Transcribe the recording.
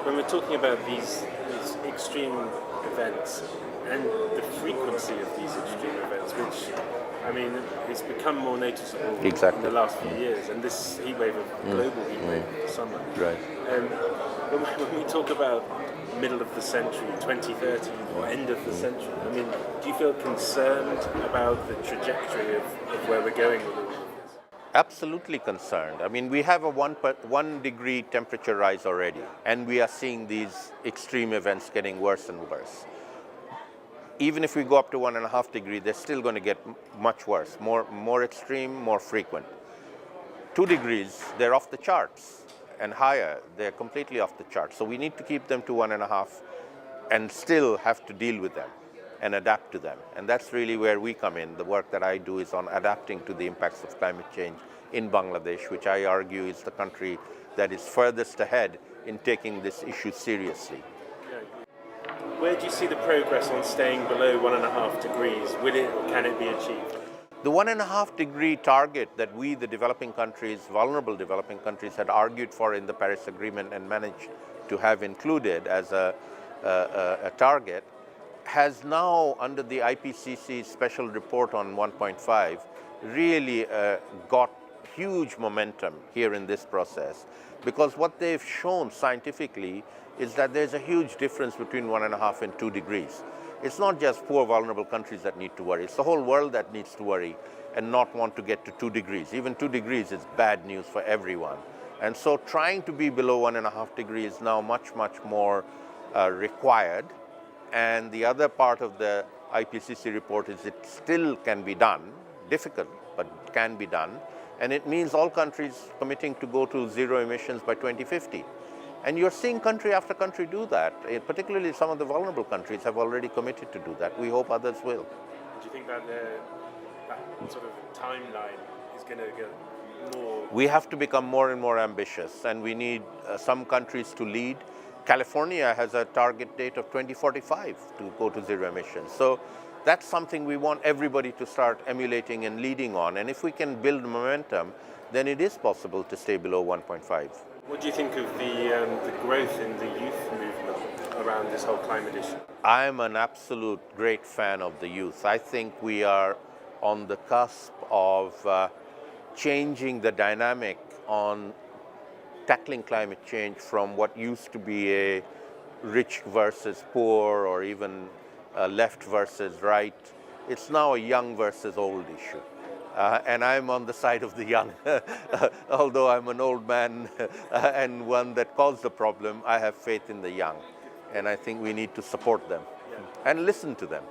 when we're talking about these extreme events and the frequency of these extreme events, which I mean, it's become more noticeable in the last few years, and this heat wave of global heat wave of the summer. Right. When we talk about middle of the century, 2030, or end of the century, I mean, do you feel concerned about the trajectory of where we're going with all of this? Absolutely concerned. I mean, we have a 1 degree temperature rise already, and we are seeing these extreme events getting worse and worse. Even if we go up to 1.5 degrees, they're still going to get much worse, more extreme, more frequent. 2 degrees, they're off the charts, and higher, they're completely off the charts. So we need to keep them to 1.5 and still have to deal with them and adapt to them. And that's really where we come in. The work that I do is on adapting to the impacts of climate change in Bangladesh, which I argue is the country that is furthest ahead in taking this issue seriously. Where do you see the progress on staying below 1.5 degrees? Will it or can it be achieved? The 1.5 degree target that we, the developing countries, vulnerable developing countries, had argued for in the Paris Agreement and managed to have included as a target, has now, under the IPCC special report on 1.5, really got huge momentum here in this process, because what they've shown scientifically is that there's a huge difference between 1.5 and 2 degrees. It's not just poor, vulnerable countries that need to worry. It's the whole world that needs to worry and not want to get to 2 degrees. Even 2 degrees is bad news for everyone. And so trying to be below 1.5 degrees is now much, much more required. And the other part of the IPCC report is it still can be done, difficult, but can be done. And it means all countries committing to go to zero emissions by 2050. And you're seeing country after country do that. Particularly some of the vulnerable countries have already committed to do that. We hope others will. Do you think that that sort of timeline is going to get more? We have to become more and more ambitious, and we need some countries to lead. California has a target date of 2045 to go to zero emissions. So that's something we want everybody to start emulating and leading on. And if we can build momentum, then it is possible to stay below 1.5. What do you think of the growth in the youth movement around this whole climate issue? I'm an absolute great fan of the youth. I think we are on the cusp of changing the dynamic on tackling climate change from what used to be a rich versus poor or even left versus right. It's now a young versus old issue. And I'm on the side of the young. Although I'm an old man and one that caused the problem, I have faith in the young. And I think we need to support them and listen to them.